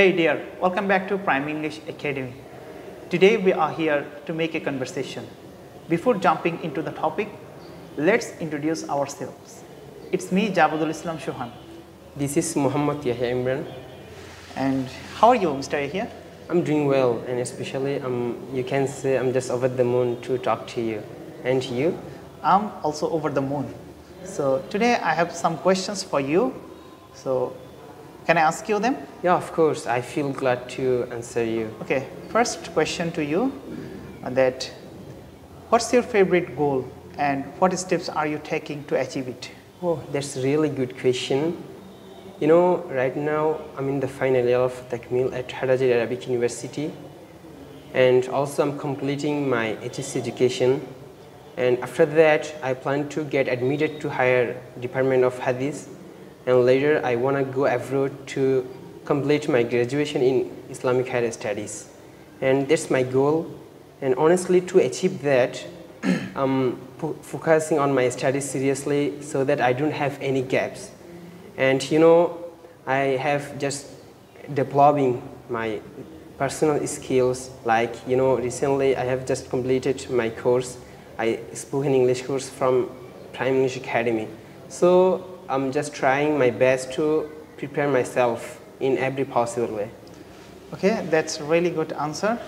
Hey dear, welcome back to Prime English Academy. Today we are here to make a conversation. Before jumping into the topic, let's introduce ourselves. It's me, Jabadul Islam Shohan. This is Muhammad Yahya Imran. And how are you, Mr. Yahya? I'm doing well, and especially you can say I'm just over the moon to talk to you. And you? I'm also over the moon. So today I have some questions for you. So can I ask you them? Yeah, of course. I feel glad to answer you. Okay, first question to you that what's your favorite goal and what steps are you taking to achieve it? Oh, that's a really good question. You know, right now I'm in the final year of Takmil at Harajir Arabic University, and also I'm completing my HSC education. And after that, I plan to get admitted to higher department of Hadith, and later I want to go abroad to complete my graduation in Islamic higher studies. And that's my goal. And honestly, to achieve that, I'm focusing on my studies seriously so that I don't have any gaps. And you know, I have just developing my personal skills. Like, you know, recently I have just completed my course, I spoken English course from Prime English Academy. So I'm just trying my best to prepare myself in every possible way. Okay, that's a really good answer.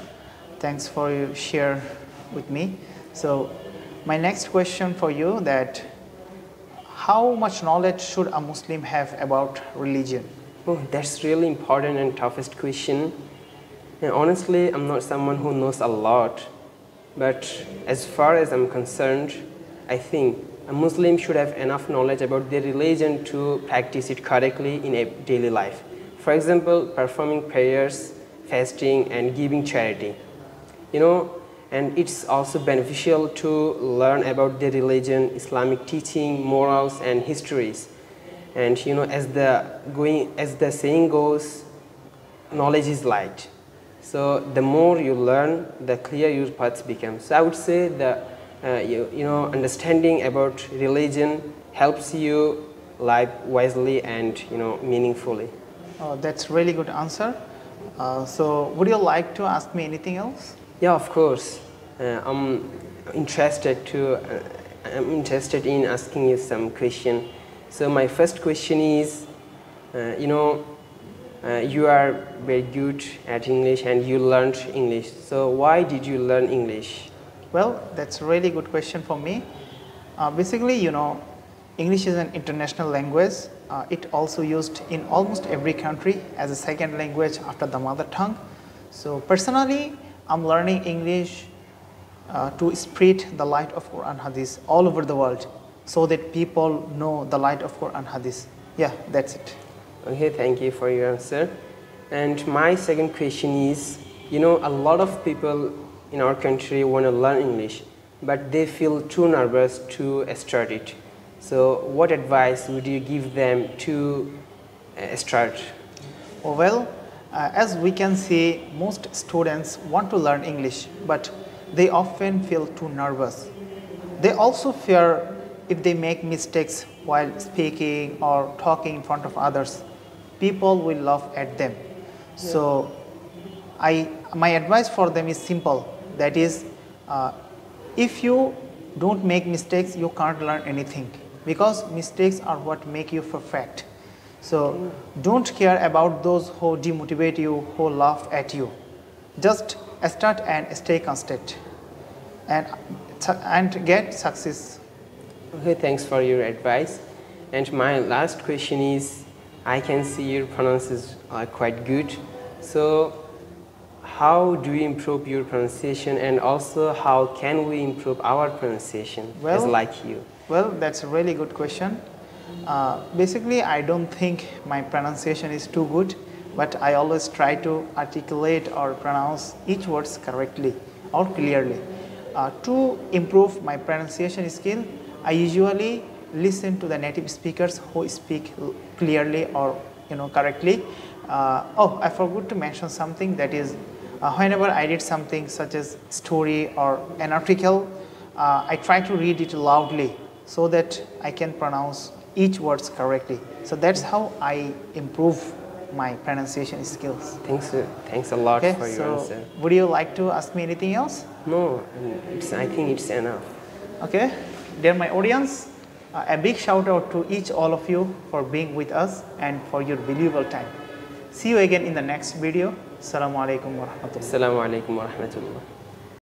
Thanks for you share with me. So my next question for you that how much knowledge should a Muslim have about religion? Oh, that's really important and toughest question. And honestly, I'm not someone who knows a lot, but as far as I'm concerned, I think a Muslim should have enough knowledge about their religion to practice it correctly in a daily life. For example, performing prayers, fasting, and giving charity. You know, and it's also beneficial to learn about their religion, Islamic teaching, morals, and histories. And you know, as the saying goes, knowledge is light. So the more you learn, the clearer your paths become. So I would say that understanding about religion helps you live wisely and meaningfully. Oh, that's really good answer. So would you like to ask me anything else? Yeah, of course. I'm interested in asking you some question. So my first question is, you are very good at English and you learned English. So why did you learn English? Well, that's a really good question for me. Basically, English is an international language. It also used in almost every country as a second language after the mother tongue. So personally, I'm learning English to spread the light of Quran Hadith all over the world so that people know the light of Quran Hadith. Yeah, that's it. Okay, thank you for your answer. And my second question is, a lot of people in our country want to learn English, but they feel too nervous to start it. So what advice would you give them to start? Well, as we can see, most students want to learn English, but they often feel too nervous. They also fear if they make mistakes while speaking or talking in front of others, people will laugh at them. Yeah. So my advice for them is simple. That is, if you don't make mistakes, you can't learn anything, because mistakes are what make you perfect. So don't care about those who demotivate you, who laugh at you. Just start and stay constant and get success. Okay, thanks for your advice. And my last question is, I can see your pronunciations are quite good. So how do we improve your pronunciation, and also how can we improve our pronunciation as like you? Well, that's a really good question. Basically, I don't think my pronunciation is too good, but I always try to articulate or pronounce each word correctly or clearly. To improve my pronunciation skill, I usually listen to the native speakers who speak clearly or correctly. I forgot to mention something, that is, whenever I read something such as story or an article, I try to read it loudly so that I can pronounce each word correctly. So that's how I improve my pronunciation skills. Thanks a lot Okay, for your so answer. would you like to ask me anything else? No, I think it's enough. Okay, dear my audience, a big shout out to all of you for being with us and for your valuable time. See you again in the next video. Assalamu alaikum wa rahmatullah. Assalamu alaikum wa rahmatullah.